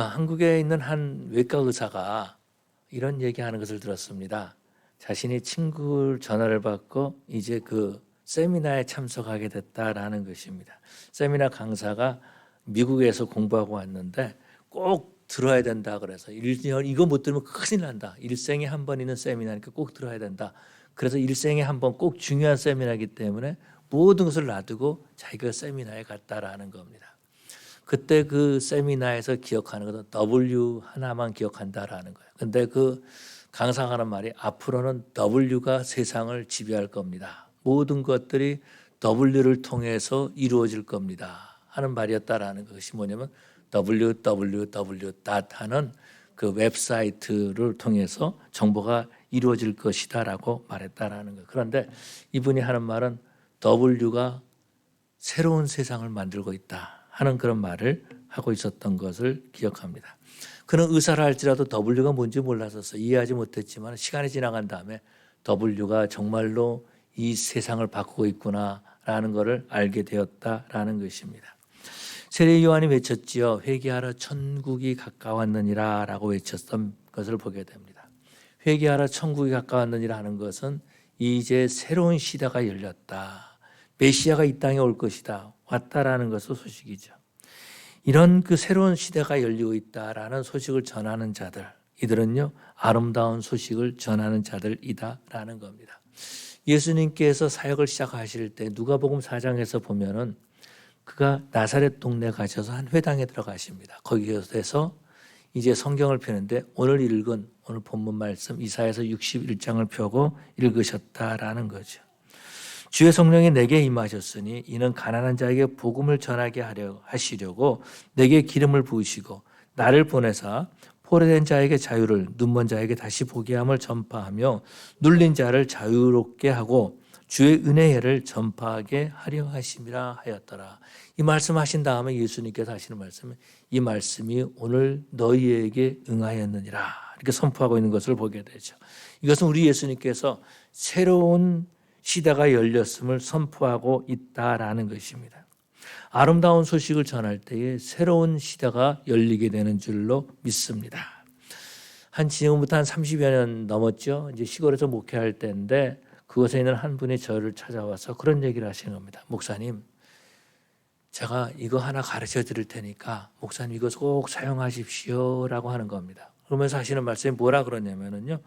한국에 있는 한 외과 의사가 이런 얘기하는 것을 들었습니다. 자신이 친구 전화를 받고 이제 그 세미나에 참석하게 됐다라는 것입니다. 세미나 강사가 미국에서 공부하고 왔는데 꼭 들어야 된다 그래서 이거 못 들으면 큰일 난다. 일생에 한 번 있는 세미나니까 꼭 들어야 된다. 그래서 일생에 한 번 꼭 중요한 세미나이기 때문에 모든 것을 놔두고 자기가 세미나에 갔다라는 겁니다. 그때 그 세미나에서 기억하는 것은 W 하나만 기억한다라는 거예요. 근데 그 강사가 하는 말이 앞으로는 W가 세상을 지배할 겁니다. 모든 것들이 W를 통해서 이루어질 겁니다. 하는 말이었다라는 것이 뭐냐면 www. 하는 그 웹사이트를 통해서 정보가 이루어질 것이다라고 말했다라는 거예요. 그런데 이분이 하는 말은 W가 새로운 세상을 만들고 있다 하는 그런 말을 하고 있었던 것을 기억합니다. 그는 의사를 할지라도 W가 뭔지 몰랐었어요. 이해하지 못했지만 시간이 지나간 다음에 W가 정말로 이 세상을 바꾸고 있구나라는 것을 알게 되었다라는 것입니다. 세례 요한이 외쳤지요. 회개하라 천국이 가까웠느니라 라고 외쳤던 것을 보게 됩니다. 회개하라 천국이 가까웠느니라 하는 것은 이제 새로운 시대가 열렸다. 메시아가 이 땅에 올 것이다. 왔다라는 것의 소식이죠. 이런 그 새로운 시대가 열리고 있다라는 소식을 전하는 자들, 이들은요 아름다운 소식을 전하는 자들이다라는 겁니다. 예수님께서 사역을 시작하실 때 누가복음 4장에서 보면은 그가 나사렛 동네 가셔서 한 회당에 들어가십니다. 거기에서 이제 성경을 펴는데 오늘 읽은 오늘 본문 말씀 이사야서 61장을 펴고 읽으셨다라는 거죠. 주의 성령이 내게 임하셨으니 이는 가난한 자에게 복음을 전하게 하시려고 내게 기름을 부으시고 나를 보내사 포로된 자에게 자유를 눈먼 자에게 다시 보게 함을 전파하며 눌린 자를 자유롭게 하고 주의 은혜를 전파하게 하려 하심이라 하였더라. 이 말씀하신 다음에 예수님께서 하시는 말씀은 이 말씀이 오늘 너희에게 응하였느니라 이렇게 선포하고 있는 것을 보게 되죠. 이것은 우리 예수님께서 새로운 시대가 열렸음을 선포하고 있다라는 것입니다. 아름다운 소식을 전할 때에 새로운 시대가 열리게 되는 줄로 믿습니다. 지금부터 한 30여 년 넘었죠. 이제 시골에서 목회할 때인데 그곳에 있는 한 분이 저를 찾아와서 그런 얘기를 하시는 겁니다. 목사님, 제가 이거 하나 가르쳐 드릴 테니까 목사님 이거 꼭 사용하십시오라고 하는 겁니다. 그러면서 하시는 말씀이 뭐라 그러냐면요.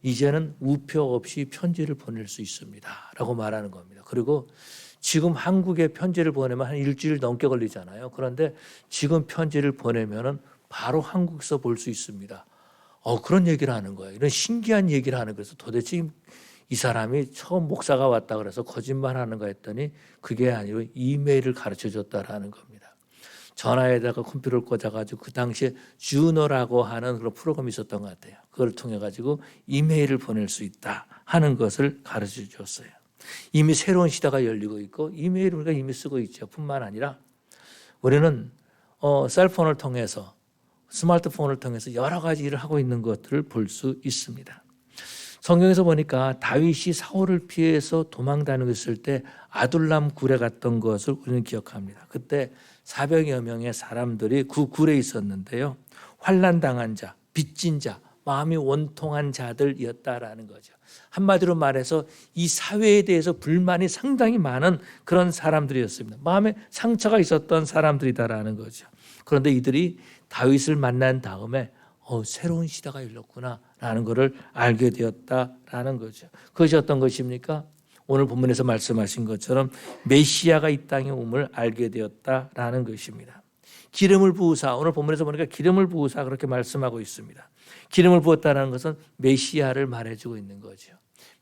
이제는 우표 없이 편지를 보낼 수 있습니다. 라고 말하는 겁니다. 그리고 지금 한국에 편지를 보내면 한 일주일 넘게 걸리잖아요. 그런데 지금 편지를 보내면 바로 한국에서 볼 수 있습니다. 그런 얘기를 하는 거예요. 이런 신기한 얘기를 하는 거예요. 도대체 이 사람이 처음 목사가 왔다 그래서 거짓말하는 거 했더니 그게 아니고 이메일을 가르쳐줬다라는 겁니다. 전화에다가 컴퓨터를 꽂아가지고 그 당시에 주노라고 하는 그런 프로그램이 있었던 것 같아요. 그걸 통해 가지고 이메일을 보낼 수 있다 하는 것을 가르쳐 줬어요. 이미 새로운 시대가 열리고 있고 이메일을 우리가 이미 쓰고 있죠. 뿐만 아니라 우리는 셀폰을 통해서 스마트폰을 통해서 여러 가지 일을 하고 있는 것들을 볼 수 있습니다. 성경에서 보니까 다윗이 사울을 피해서 도망 다니고 때 아둘람 굴에 갔던 것을 우리는 기억합니다. 그때 400여 명의 사람들이 그 굴에 있었는데요. 환난당한 자, 빚진 자, 마음이 원통한 자들이었다라는 거죠. 한마디로 말해서 이 사회에 대해서 불만이 상당히 많은 그런 사람들이었습니다. 마음에 상처가 있었던 사람들이다라는 거죠. 그런데 이들이 다윗을 만난 다음에 새로운 시대가 열렸구나라는 것을 알게 되었다라는 거죠. 그것이 어떤 것입니까? 오늘 본문에서 말씀하신 것처럼 메시아가 이 땅에 옴을 알게 되었다라는 것입니다. 기름을 부으사, 오늘 본문에서 보니까 기름을 부으사 그렇게 말씀하고 있습니다. 기름을 부었다는 것은 메시아를 말해주고 있는 거죠.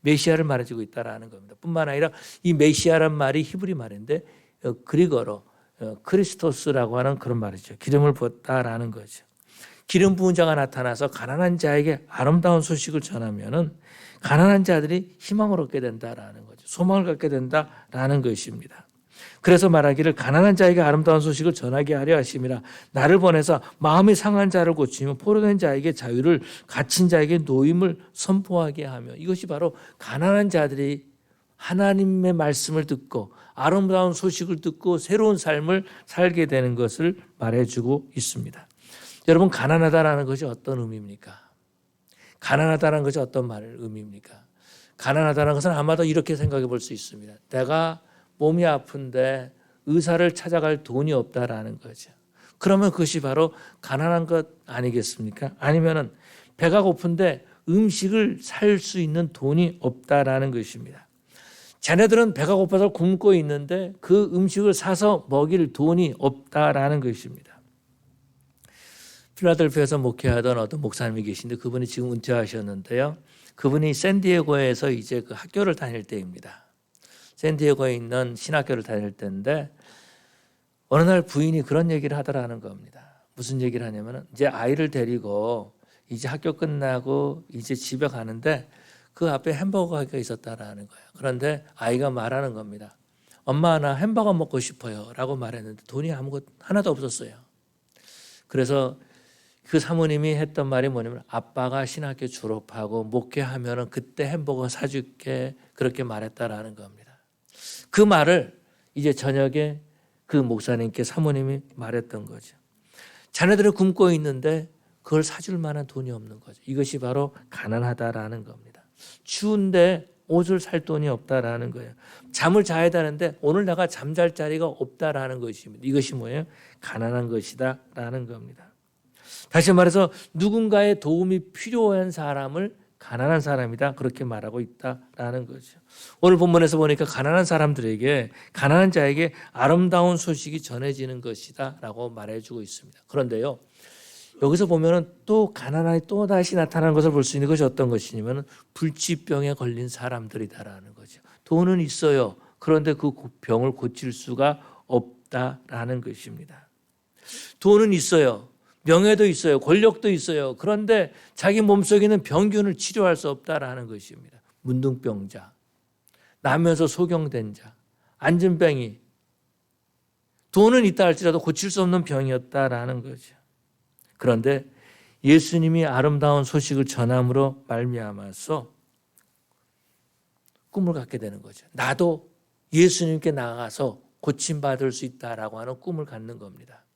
메시아를 말해주고 있다라는 겁니다. 뿐만 아니라 이 메시아란 말이 히브리 말인데 그리거로 크리스토스라고 하는 그런 말이죠. 기름을 부었다라는 거죠. 기름 부은 자가 나타나서 가난한 자에게 아름다운 소식을 전하면은 가난한 자들이 희망을 얻게 된다라는 거죠. 소망을 갖게 된다라는 것입니다. 그래서 말하기를 가난한 자에게 아름다운 소식을 전하게 하려 하심이라 나를 보내서 마음이 상한 자를 고치며 포로된 자에게 자유를 갇힌 자에게 노임을 선포하게 하며 이것이 바로 가난한 자들이 하나님의 말씀을 듣고 아름다운 소식을 듣고 새로운 삶을 살게 되는 것을 말해주고 있습니다. 여러분, 가난하다라는 것이 어떤 의미입니까? 가난하다는 것이 어떤 의미입니까? 가난하다는 것은 아마도 이렇게 생각해 볼 수 있습니다. 내가 몸이 아픈데 의사를 찾아갈 돈이 없다라는 거죠. 그러면 그것이 바로 가난한 것 아니겠습니까? 아니면은 배가 고픈데 음식을 살 수 있는 돈이 없다라는 것입니다. 자네들은 배가 고파서 굶고 있는데 그 음식을 사서 먹일 돈이 없다라는 것입니다. 필라델피아에서 목회하던 어떤 목사님이 계신데 그분이 지금 은퇴하셨는데요. 그분이 샌디에고에서 이제 그 학교를 다닐 때입니다. 샌디에고에 있는 신학교를 다닐 때인데 어느 날 부인이 그런 얘기를 하더라는 겁니다. 무슨 얘기를 하냐면은 이제 아이를 데리고 이제 학교 끝나고 이제 집에 가는데 그 앞에 햄버거 가게가 있었다라는 거예요. 그런데 아이가 말하는 겁니다. 엄마, 나 햄버거 먹고 싶어요 라고 말했는데 돈이 하나도 없었어요. 그래서 그 사모님이 했던 말이 뭐냐면 아빠가 신학교 졸업하고 목회하면은 그때 햄버거 사줄게 그렇게 말했다라는 겁니다. 그 말을 이제 저녁에 그 목사님께 사모님이 말했던 거죠. 자네들은 굶고 있는데 그걸 사줄 만한 돈이 없는 거죠. 이것이 바로 가난하다라는 겁니다. 추운데 옷을 살 돈이 없다라는 거예요. 잠을 자야 되는데 오늘 내가 잠잘 자리가 없다라는 것입니다. 이것이 뭐예요? 가난한 것이다라는 겁니다. 다시 말해서 누군가의 도움이 필요한 사람을 가난한 사람이다 그렇게 말하고 있다라는 거죠. 오늘 본문에서 보니까 가난한 사람들에게 가난한 자에게 아름다운 소식이 전해지는 것이다라고 말해주고 있습니다. 그런데요. 여기서 보면은 또 가난함이 또 다시 나타나는 것을 볼 수 있는 것이 어떤 것이냐면 불치병에 걸린 사람들이다라는 거죠. 돈은 있어요. 그런데 그 병을 고칠 수가 없다라는 것입니다. 돈은 있어요. 명예도 있어요. 권력도 있어요. 그런데 자기 몸속에 있는 병균을 치료할 수 없다라는 것입니다. 문둥병자, 나면서 소경된 자, 안진뱅이. 돈은 있다 할지라도 고칠 수 없는 병이었다라는 거죠. 그런데 예수님이 아름다운 소식을 전함으로 말미암아서 꿈을 갖게 되는 거죠. 나도 예수님께 나가서 고침받을 수 있다라고 하는 꿈을 갖는 겁니다.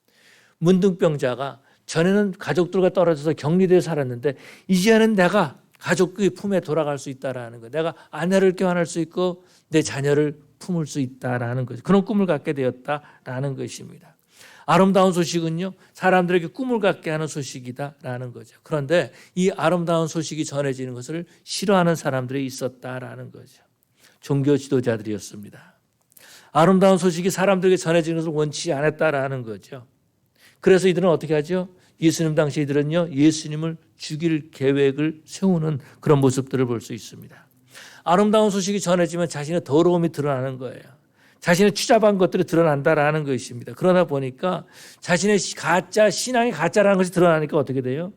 문둥병자가 전에는 가족들과 떨어져서 격리되어 살았는데 이제는 내가 가족의 품에 돌아갈 수 있다라는 거. 내가 아내를 껴안을 수 있고 내 자녀를 품을 수 있다라는 거죠. 그런 꿈을 갖게 되었다라는 것입니다. 아름다운 소식은요, 사람들에게 꿈을 갖게 하는 소식이다라는 거죠. 그런데 이 아름다운 소식이 전해지는 것을 싫어하는 사람들이 있었다라는 거죠. 종교 지도자들이었습니다. 아름다운 소식이 사람들에게 전해지는 것을 원치 않았다라는 거죠. 그래서 이들은 어떻게 하죠? 예수님 당시 이들은요, 예수님을 죽일 계획을 세우는 그런 모습들을 볼 수 있습니다. 아름다운 소식이 전해지면 자신의 더러움이 드러나는 거예요. 자신의 추잡한 것들이 드러난다라는 것입니다. 그러다 보니까 자신의 가짜, 신앙이 가짜라는 것이 드러나니까 어떻게 돼요?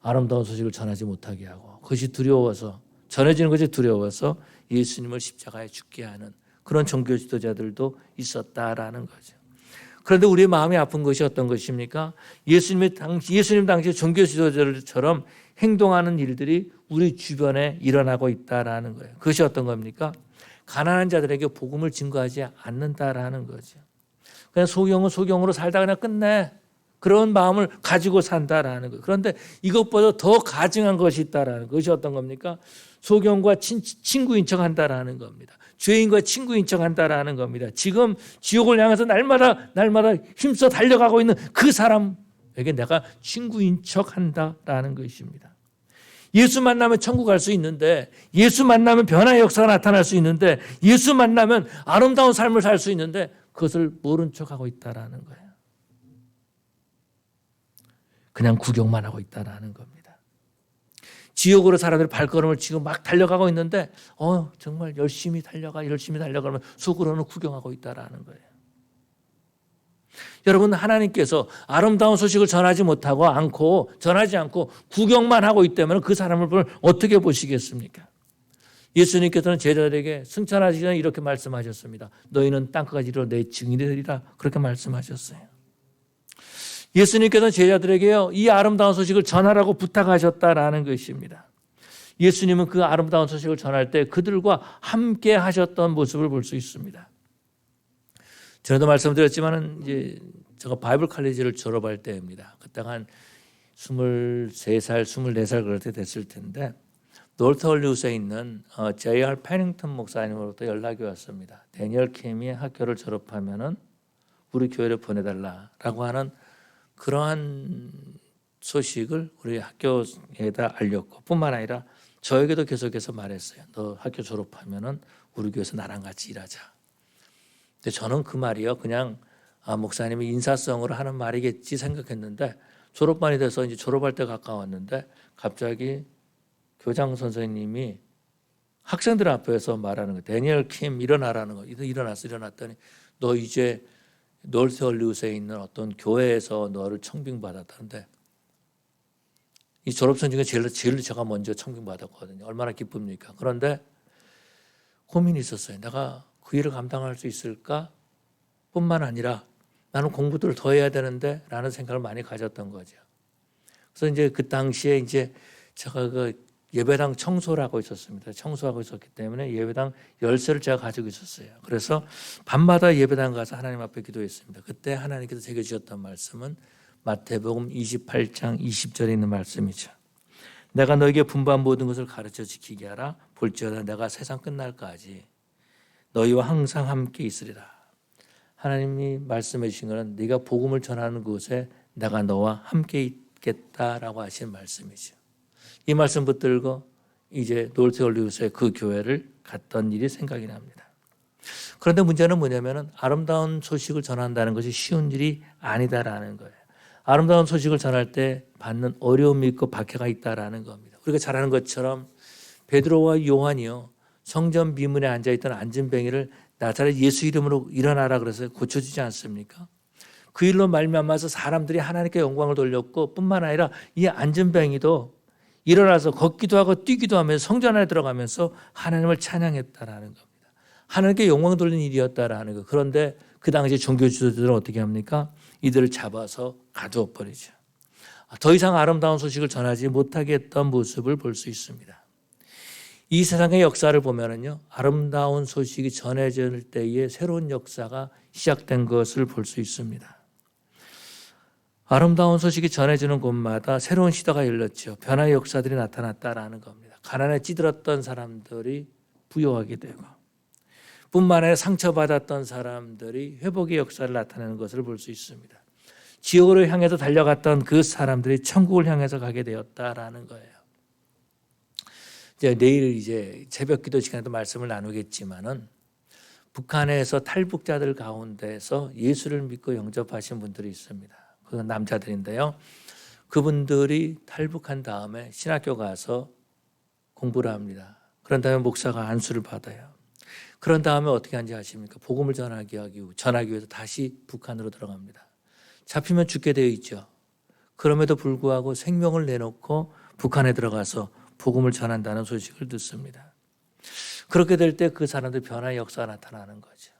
아름다운 소식을 전하지 못하게 하고 그것이 두려워서, 전해지는 것이 두려워서 예수님을 십자가에 죽게 하는 그런 종교 지도자들도 있었다라는 거죠. 그런데 우리의 마음이 아픈 것이 어떤 것입니까? 예수님 당시 종교 지도자들처럼 행동하는 일들이 우리 주변에 일어나고 있다라는 거예요. 그것이 어떤 겁니까? 가난한 자들에게 복음을 증거하지 않는다라는 거죠. 그냥 소경은 소경으로 살다 그냥 끝내. 그런 마음을 가지고 산다라는 거예요. 그런데 이것보다 더 가증한 것이 있다라는 것이 어떤 겁니까? 소경과 친구인 척 한다라는 겁니다. 죄인과 친구인 척 한다라는 겁니다. 지금 지옥을 향해서 날마다 힘써 달려가고 있는 그 사람에게 내가 친구인 척 한다라는 것입니다. 예수 만나면 천국 갈 수 있는데, 예수 만나면 변화의 역사가 나타날 수 있는데, 예수 만나면 아름다운 삶을 살 수 있는데 그것을 모른 척하고 있다라는 거예요. 그냥 구경만 하고 있다라는 겁니다. 지옥으로 사람들이 발걸음을 지금 막 달려가고 있는데 정말 열심히 달려가면 속으로는 구경하고 있다라는 거예요. 여러분, 하나님께서 아름다운 소식을 전하지 않고 구경만 하고 있다면 그 사람을 어떻게 보시겠습니까? 예수님께서는 제자들에게 승천하시기 전에 이렇게 말씀하셨습니다. 너희는 땅끝까지 이르러 내 증인이 되리라. 그렇게 말씀하셨어요. 예수님께서는 제자들에게요, 이 아름다운 소식을 전하라고 부탁하셨다라는 것입니다. 예수님은 그 아름다운 소식을 전할 때 그들과 함께 하셨던 모습을 볼 수 있습니다. 전에도 말씀드렸지만은 이제 제가 바이블 칼리지를 졸업할 때입니다. 그때가 한 23살, 24살 그럴 때 됐을 텐데 노르트 헐리우드에 있는 J.R. 패닝턴 목사님으로부터 연락이 왔습니다. 데니얼 킴이 학교를 졸업하면은 우리 교회를 보내달라라고 하는 그러한 소식을 우리 학교에다 알렸고 뿐만 아니라 저에게도 계속해서 말했어요. 너 학교 졸업하면은 우리 교회에서 나랑 같이 일하자. 근데 저는 그 말이요 그냥 목사님이 인사성으로 하는 말이겠지 생각했는데 졸업반이 돼서 이제 졸업할 때 가까웠는데 갑자기 교장 선생님이 학생들 앞에서 말하는 거, 데니얼 킴 일어나라는 거. 일어났더니 너 이제 노르트 헐리우드에 있는 어떤 교회에서 너를 청빙받았다는데 이 졸업생 중에 제일 제가 먼저 청빙받았거든요. 얼마나 기쁩니까? 그런데 고민이 있었어요. 내가 그 일을 감당할 수 있을까? 뿐만 아니라 나는 공부를 더 해야 되는데 라는 생각을 많이 가졌던 거죠. 그래서 이제 그 당시에 이제 제가 그 예배당 청소를 하고 있었습니다. 청소하고 있었기 때문에 예배당 열쇠를 제가 가지고 있었어요. 그래서 밤마다 예배당 가서 하나님 앞에 기도했습니다. 그때 하나님께서 제게 주셨던 말씀은 마태복음 28장 20절에 있는 말씀이죠. 내가 너에게 분부한 모든 것을 가르쳐 지키게 하라. 볼지어다 내가 세상 끝날까지 너희와 항상 함께 있으리라. 하나님이 말씀해 주신 것은 네가 복음을 전하는 곳에 내가 너와 함께 있겠다라고 하신 말씀이죠. 이 말씀 붙들고 이제 노르트 헐리우드의 그 교회를 갔던 일이 생각이 납니다. 그런데 문제는 뭐냐면은 아름다운 소식을 전한다는 것이 쉬운 일이 아니다라는 거예요. 아름다운 소식을 전할 때 받는 어려움이 있고 박해가 있다라는 겁니다. 우리가 잘 아는 것처럼 베드로와 요한이요 성전 비문에 앉아있던 안진뱅이를 나사렛 예수 이름으로 일어나라 그래서 고쳐지지 않습니까? 그 일로 말미암아서 사람들이 하나님께 영광을 돌렸고 뿐만 아니라 이 안진뱅이도 일어나서 걷기도 하고 뛰기도 하면서 성전 안에 들어가면서 하나님을 찬양했다라는 겁니다. 하나님께 영광 돌리는 일이었다라는 거. 그런데 그 당시 종교 지도자들은 어떻게 합니까? 이들을 잡아서 가두어 버리죠. 더 이상 아름다운 소식을 전하지 못하게 했던 모습을 볼 수 있습니다. 이 세상의 역사를 보면은요, 아름다운 소식이 전해질 때에 새로운 역사가 시작된 것을 볼 수 있습니다. 아름다운 소식이 전해지는 곳마다 새로운 시대가 열렸죠. 변화의 역사들이 나타났다라는 겁니다. 가난에 찌들었던 사람들이 부유하게 되고 뿐만 아니라 상처받았던 사람들이 회복의 역사를 나타내는 것을 볼 수 있습니다. 지옥으로 향해서 달려갔던 그 사람들이 천국을 향해서 가게 되었다라는 거예요. 이제 내일 이제 새벽 기도 시간에도 말씀을 나누겠지만은 북한에서 탈북자들 가운데서 예수를 믿고 영접하신 분들이 있습니다. 그건 남자들인데요. 그분들이 탈북한 다음에 신학교 가서 공부를 합니다. 그런 다음에 목사가 안수를 받아요. 그런 다음에 어떻게 하는지 아십니까? 복음을 전하기 위해서 다시 북한으로 들어갑니다. 잡히면 죽게 되어 있죠. 그럼에도 불구하고 생명을 내놓고 북한에 들어가서 복음을 전한다는 소식을 듣습니다. 그렇게 될 때 그 사람들 변화의 역사가 나타나는 거죠.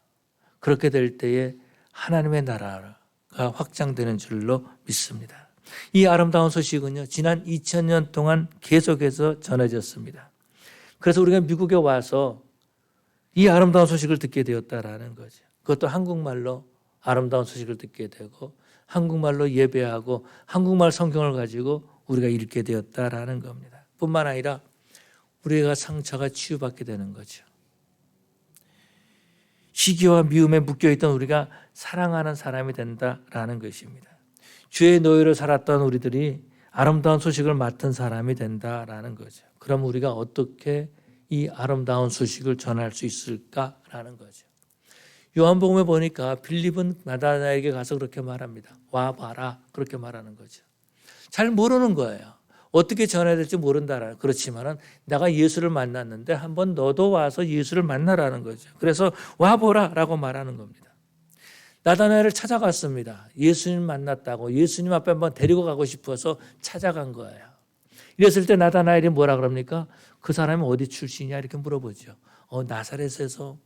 그렇게 될 때에 하나님의 나라가 확장되는 줄로 믿습니다. 이 아름다운 소식은요, 지난 2000년 동안 계속해서 전해졌습니다. 그래서 우리가 미국에 와서 이 아름다운 소식을 듣게 되었다라는 거죠. 그것도 한국말로 아름다운 소식을 듣게 되고 한국말로 예배하고 한국말 성경을 가지고 우리가 읽게 되었다라는 겁니다. 뿐만 아니라 우리가 상처가 치유받게 되는 거죠. 시기와 미움에 묶여있던 우리가 사랑하는 사람이 된다라는 것입니다. 주의 노예로 살았던 우리들이 아름다운 소식을 맡은 사람이 된다라는 거죠. 그럼 우리가 어떻게 이 아름다운 소식을 전할 수 있을까라는 거죠. 요한복음에 보니까 빌립은 나다나에게 가서 그렇게 말합니다. 와봐라 그렇게 말하는 거죠. 잘 모르는 거예요. 어떻게 전해야 될지 모른다라는. 그렇지만은 내가 예수를 만났는데 한번 너도 와서 예수를 만나라는 거죠. 그래서 와보라라고 말하는 겁니다. 나다나엘을 찾아갔습니다. 예수님 만났다고 예수님 앞에 한번 데리고 가고 싶어서 찾아간 거예요. 이랬을 때 나다나엘이 뭐라 그럽니까? 그 사람이 어디 출신이냐 이렇게 물어보죠. 나사렛에서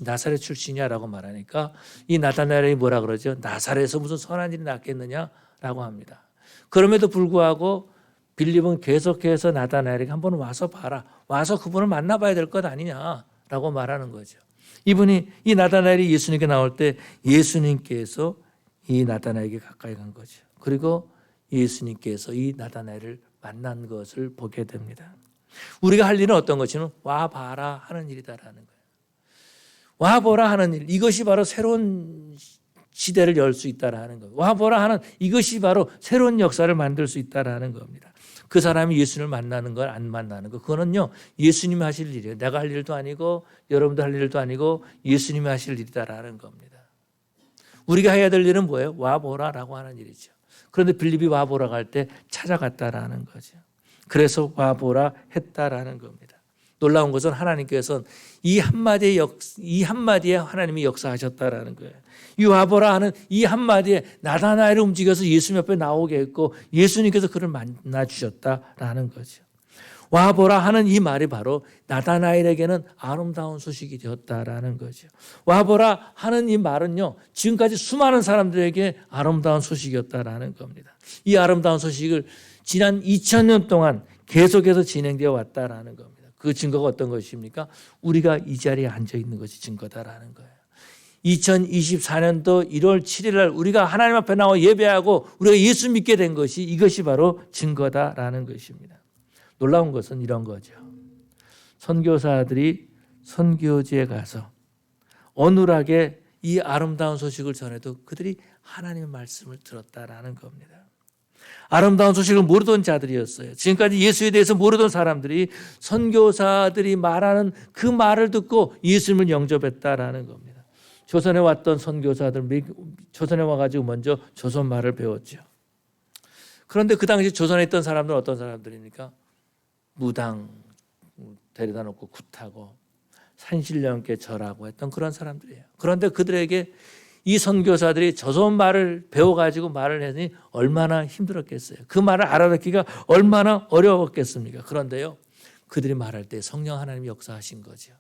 나사렛 출신이냐라고 말하니까 이 나다나엘이 뭐라 그러죠? 나사렛에서 무슨 선한 일이 났겠느냐라고 합니다. 그럼에도 불구하고 빌립은 계속해서 나다나엘에게 한번 와서 봐라. 와서 그분을 만나봐야 될 것 아니냐라고 말하는 거죠. 이분이 이 나다나엘이 예수님께 나올 때 예수님께서 이 나다나엘에게 가까이 간 거죠. 그리고 예수님께서 이 나다나엘을 만난 것을 보게 됩니다. 우리가 할 일은 어떤 것이냐면 와봐라 하는 일이다라는 거예요. 와보라 하는 일, 이것이 바로 새로운 시대를 열 수 있다라는 거예요. 와보라 하는 이것이 바로 새로운 역사를 만들 수 있다라는 겁니다. 그 사람이 예수님을 만나는 걸 안 만나는 거, 그거는요 예수님이 하실 일이에요. 내가 할 일도 아니고 여러분도 할 일도 아니고 예수님이 하실 일이다라는 겁니다. 우리가 해야 될 일은 뭐예요? 와보라라고 하는 일이죠. 그런데 빌립이 와보라 갈 때 찾아갔다라는 거죠. 그래서 와보라 했다라는 겁니다. 놀라운 것은 하나님께서는 이 한마디에 하나님이 역사하셨다라는 거예요. 이 와보라 하는 이 한마디에 나다나엘을 움직여서 예수님 옆에 나오게 했고 예수님께서 그를 만나 주셨다라는 거죠. 와보라 하는 이 말이 바로 나다나엘에게는 아름다운 소식이 되었다라는 거죠. 와보라 하는 이 말은요 지금까지 수많은 사람들에게 아름다운 소식이었다라는 겁니다. 이 아름다운 소식을 지난 2000년 동안 계속해서 진행되어 왔다라는 겁니다. 그 증거가 어떤 것입니까? 우리가 이 자리에 앉아 있는 것이 증거다라는 거예요. 2024년도 1월 7일 날 우리가 하나님 앞에 나와 예배하고 우리가 예수 믿게 된 것이 이것이 바로 증거다라는 것입니다. 놀라운 것은 이런 거죠. 선교사들이 선교지에 가서 어눌하게 이 아름다운 소식을 전해도 그들이 하나님의 말씀을 들었다라는 겁니다. 아름다운 소식을 모르던 자들이었어요. 지금까지 예수에 대해서 모르던 사람들이 선교사들이 말하는 그 말을 듣고 예수님을 영접했다라는 겁니다. 조선에 왔던 선교사들, 조선에 와가지고 먼저 조선 말을 배웠죠. 그런데 그 당시 조선에 있던 사람들은 어떤 사람들입니까? 무당 데려다 놓고 굿하고 산신령께 절하고 했던 그런 사람들이에요. 그런데 그들에게 이 선교사들이 조선 말을 배워가지고 말을 했으니 얼마나 힘들었겠어요. 그 말을 알아듣기가 얼마나 어려웠겠습니까? 그런데요, 그들이 말할 때 성령 하나님이 역사하신 거죠.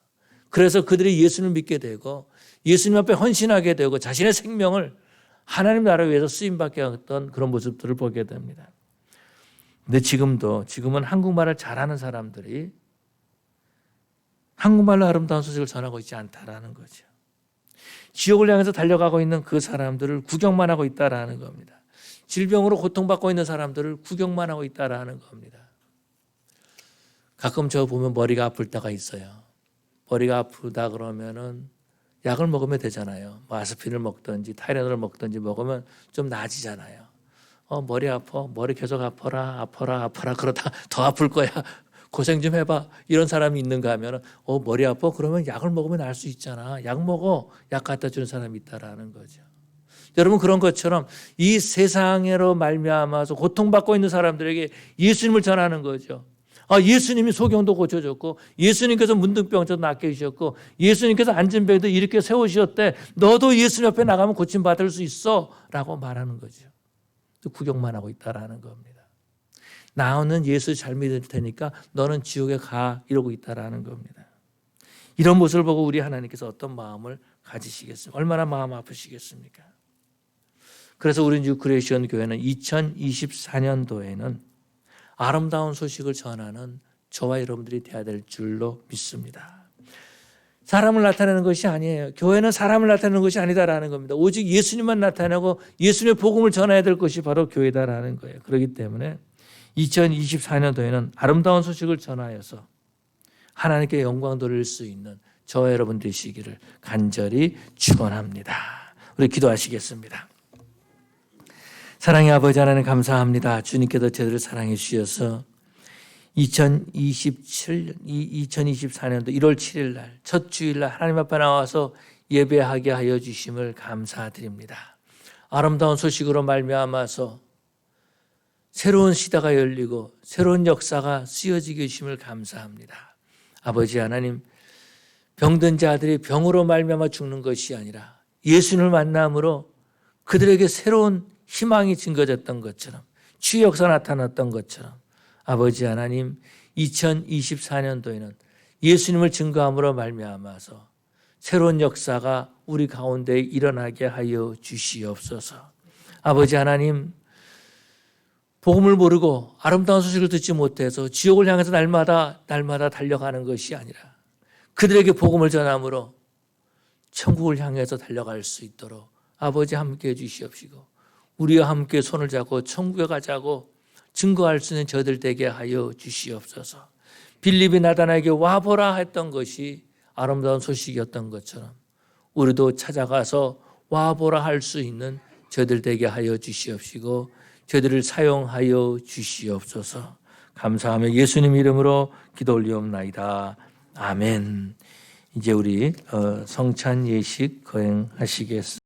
그래서 그들이 예수를 믿게 되고 예수님 앞에 헌신하게 되고 자신의 생명을 하나님 나라를 위해서 쓰임받게 했던 그런 모습들을 보게 됩니다. 근데 지금은 한국말을 잘하는 사람들이 한국말로 아름다운 소식을 전하고 있지 않다라는 거죠. 지옥을 향해서 달려가고 있는 그 사람들을 구경만 하고 있다라는 겁니다. 질병으로 고통받고 있는 사람들을 구경만 하고 있다라는 겁니다. 가끔 저 보면 머리가 아플 때가 있어요. 머리가 아프다 그러면은 약을 먹으면 되잖아요. 뭐 아스피린을 먹든지 타이레놀을 먹든지 먹으면 좀 나아지잖아요. 머리 아파, 머리 계속 아파라 그러다 더 아플 거야. 고생 좀 해봐. 이런 사람이 있는가 하면 머리 아파? 그러면 약을 먹으면 나을 수 있잖아. 약 먹어. 약 갖다 주는 사람이 있다라는 거죠. 여러분 그런 것처럼 이 세상으로 말미암아서 고통받고 있는 사람들에게 예수님을 전하는 거죠. 예수님이 소경도 고쳐줬고 예수님께서 문둥병도 낫게 해주셨고 예수님께서 앉은 병도 이렇게 세우셨대. 너도 예수님 옆에 나가면 고침받을 수 있어 라고 말하는 거죠. 또 구경만 하고 있다라는 겁니다. 나는 예수 잘 믿을 테니까 너는 지옥에 가 이러고 있다라는 겁니다. 이런 모습을 보고 우리 하나님께서 어떤 마음을 가지시겠습니까? 얼마나 마음 아프시겠습니까? 그래서 우리 뉴 크리에이션 교회는 2024년도에는 아름다운 소식을 전하는 저와 여러분들이 되어야 될 줄로 믿습니다. 사람을 나타내는 것이 아니에요. 교회는 사람을 나타내는 것이 아니다라는 겁니다. 오직 예수님만 나타내고 예수님의 복음을 전해야 될 것이 바로 교회다라는 거예요. 그렇기 때문에 2024년도에는 아름다운 소식을 전하여서 하나님께 영광 돌릴 수 있는 저와 여러분 되시기를 간절히 축원합니다. 우리 기도하시겠습니다. 사랑의 아버지 하나님 감사합니다. 주님께서 저희들을 사랑해 주셔서 2024년도 1월 7일 날 첫 주일날 하나님 앞에 나와서 예배하게 하여 주심을 감사드립니다. 아름다운 소식으로 말미암아서 새로운 시대가 열리고 새로운 역사가 쓰여지게 해주심을 감사합니다. 아버지 하나님, 병든 자들이 병으로 말미암아 죽는 것이 아니라 예수님을 만남으로 그들에게 새로운 희망이 증거졌던 것처럼 치유 역사 나타났던 것처럼 아버지 하나님 2024년도에는 예수님을 증거함으로 말미암아서 새로운 역사가 우리 가운데 일어나게 하여 주시옵소서. 아버지 하나님, 복음을 모르고 아름다운 소식을 듣지 못해서 지옥을 향해서 날마다 달려가는 것이 아니라 그들에게 복음을 전함으로 천국을 향해서 달려갈 수 있도록 아버지 함께 해 주시옵시고 우리와 함께 손을 잡고 천국에 가자고 증거할 수 있는 저들 되게 하여 주시옵소서. 빌립이 나다나에게 와보라 했던 것이 아름다운 소식이었던 것처럼 우리도 찾아가서 와보라 할 수 있는 저들 되게 하여 주시옵시고 저들을 사용하여 주시옵소서. 감사하며 예수님 이름으로 기도 올리옵나이다. 아멘. 이제 우리 성찬 예식 거행하시겠습니다.